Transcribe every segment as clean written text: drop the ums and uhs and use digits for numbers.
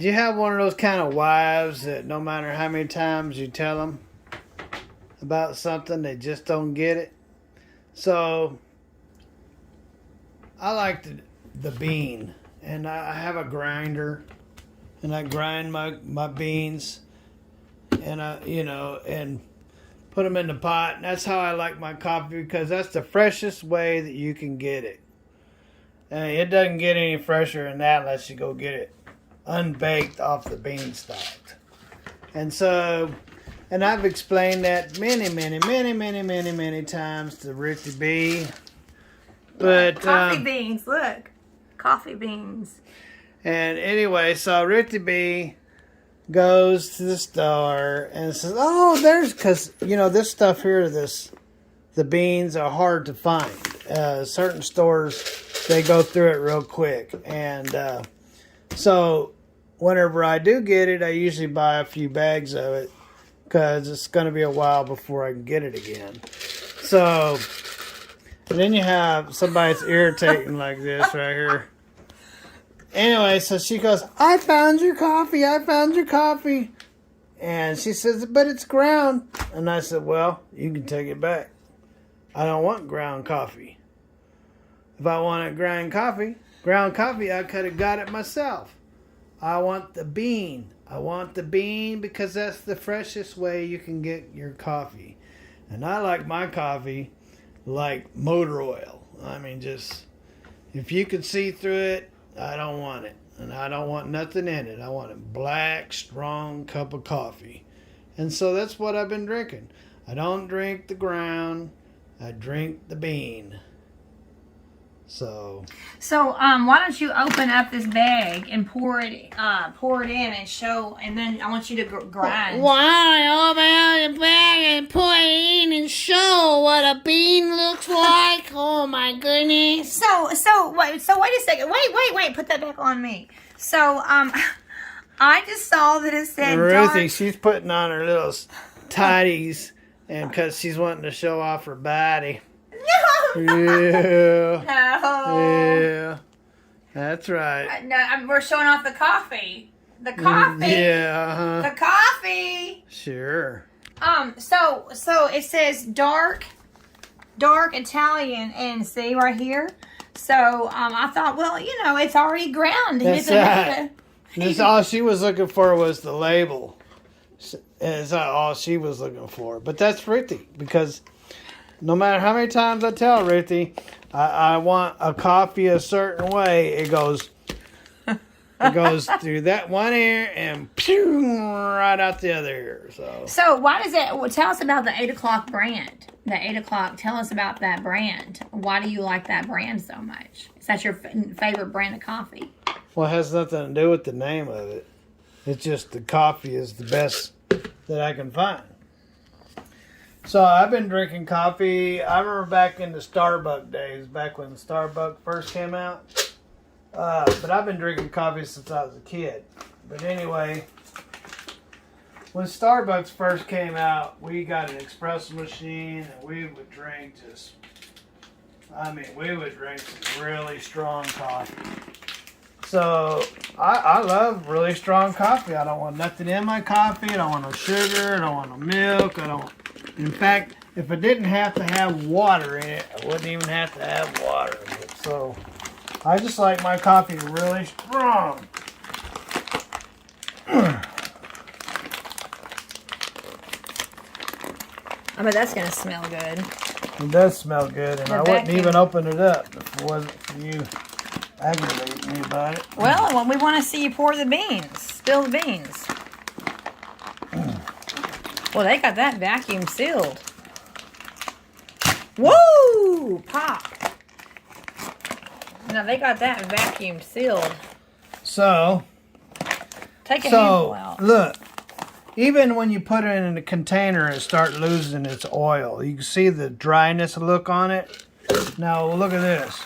Do you have one of those kind of wives that no matter how many times you tell them about something, they just don't get it? So, I like the bean. And I have a grinder. And I grind my beans. And and put them in the pot. And that's how I like my coffee, because that's the freshest way that you can get it. And it doesn't get any fresher than that unless you go get it unbaked off the beanstalk. And so, and I've explained that many times to Ricky B. But coffee beans, look. Coffee beans. And anyway, so Ricky B goes to the store and says, "Oh, because this stuff here, the beans are hard to find. Certain stores, they go through it real quick, and so whenever I do get it, I usually buy a few bags of it because it's going to be a while before I can get it again. So, and then you have somebody that's irritating like this right here." Anyway, so she goes, I found your coffee. And she says, "But it's ground." And I said, "Well, you can take it back. I don't want ground coffee. If I wanted ground coffee, I could have got it myself. I want the bean. Because that's the freshest way you can get your coffee. And I like my coffee like motor oil. I mean, just, if you can see through it, I don't want it. And I don't want nothing in it. I want a black, strong cup of coffee." And so that's what I've been drinking. I don't drink the ground. I drink the bean. So why don't you open up this bag and pour it in and show, and then I want you to grind. Why don't I open up the bag and pour it in and show what a bean looks like? Oh my goodness. So wait a second. Wait, put that back on me. So I just saw that it said Ruthie, she's putting on her little tighties, and because she's wanting to show off her body. No. Yeah, that's right. No, we're showing off the coffee. The coffee. Yeah. The coffee. Sure. So it says dark Italian, and see right here. So I thought, well, it's already ground. That's right. That's all she was looking for was the label. That's all she was looking for. But that's Ruthie, because no matter how many times I tell Ruthie, I want a coffee a certain way, it goes through that one ear and pew, right out the other ear. So why does it? Well, tell us about the 8 o'clock brand. The 8 o'clock. Tell us about that brand. Why do you like that brand so much? Is that your favorite brand of coffee? Well, it has nothing to do with the name of it. It's just the coffee is the best that I can find. So I've been drinking coffee. I remember back in the Starbucks days, back when Starbucks first came out. But I've been drinking coffee since I was a kid. But anyway, when Starbucks first came out, we got an espresso machine, and we would drink some really strong coffee. So I love really strong coffee. I don't want nothing in my coffee. I don't want no sugar. I don't want no milk. In fact, if I didn't have to have water in it, I wouldn't even have to have water in it. So I just like my coffee really strong. I bet that's going to smell good. It does smell good, and I wouldn't even open it up if it wasn't for you aggravating me about it. Well, we want to see you pour the beans. Spill the beans. Well, they got that vacuum sealed. Woo! Pop. Now, they got that vacuum sealed. So, take a handful out. Look. Even when you put it in a container and start losing its oil, you can see the dryness look on it. Now look at this.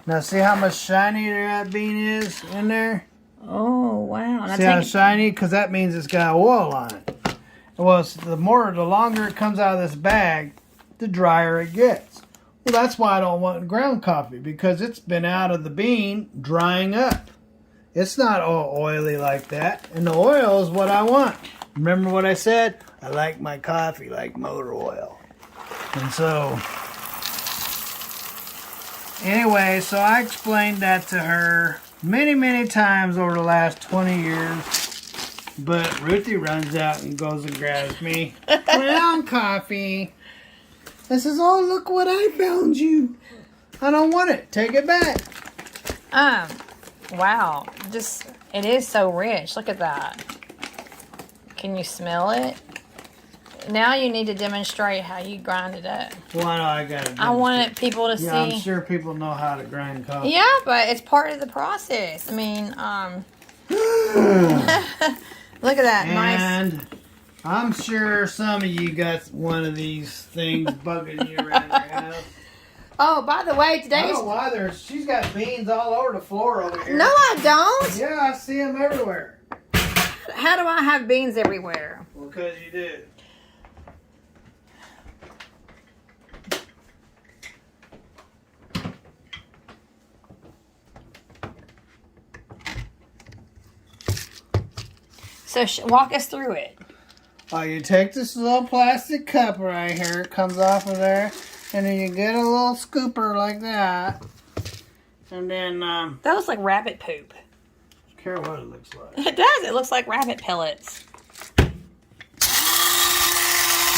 Now see how much shinier that bean is in there? Oh, wow. See how shiny? Because that means it's got oil on it. Well, the longer it comes out of this bag, the drier it gets. Well, that's why I don't want ground coffee, because it's been out of the bean drying up. It's not all oily like that. And the oil is what I want. Remember what I said? I like my coffee like motor oil. And so, anyway, so I explained that to her many, many times over the last 20 years. But Ruthie runs out and goes and grabs me ground coffee. I says, oh, look what I found you. I don't want it. Take it back. Wow. It is so rich. Look at that. Can you smell it? Now you need to demonstrate how you grind it up. Why do I got to? I wanted people to see. Yeah, I'm sure people know how to grind coffee. Yeah, but it's part of the process. I mean, look at that. And nice. I'm sure some of you got one of these things bugging you around your house. Oh, by the way, I today's... don't know why she's got beans all over the floor over here. No, I don't. Yeah, I see them everywhere. How do I have beans everywhere? Well, because you do. So walk us through it. Oh, you take this little plastic cup right here. It comes off of there. And then you get a little scooper like that. And then, That looks like rabbit poop. I don't care what it looks like. It does. It looks like rabbit pellets.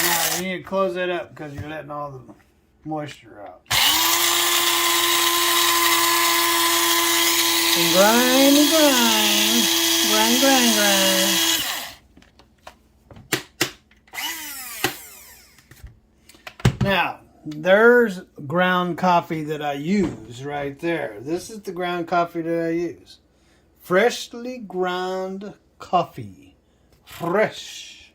Now, you need to close it up because you're letting all the moisture out. And grind and grind. Grind, grind, grind. Now, there's ground coffee that I use right there. This is the ground coffee that I use. Freshly ground coffee. Fresh.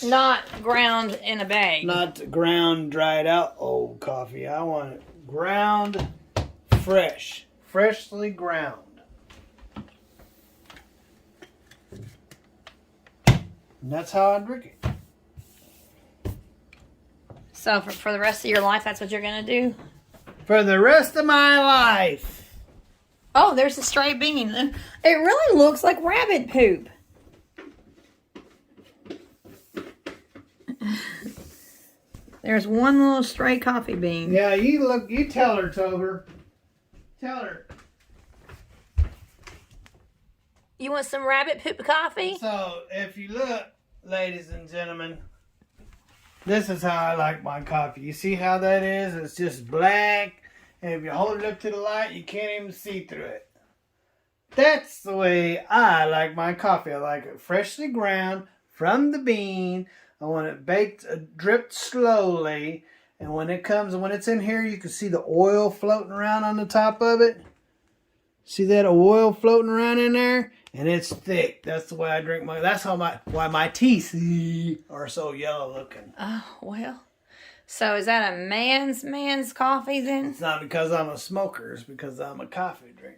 Not ground in a bag. Not ground, dried out old coffee. I want it ground fresh. Freshly ground. And that's how I drink it. So for the rest of your life, that's what you're going to do? For the rest of my life. Oh, there's a stray bean. It really looks like rabbit poop. There's one little stray coffee bean. Yeah, you tell her, Tober. Tell her. You want some rabbit poop coffee? So, if you look, ladies and gentlemen, this is how I like my coffee. You see how that is? It's just black. And if you hold it up to the light, you can't even see through it. That's the way I like my coffee. I like it freshly ground from the bean. I want it baked, dripped slowly. And when it's in here, you can see the oil floating around on the top of it. See that oil floating around in there? And it's thick. That's the way I drink that's why my teeth are so yellow looking. Oh, well. So is that a man's coffee then? It's not because I'm a smoker, it's because I'm a coffee drinker.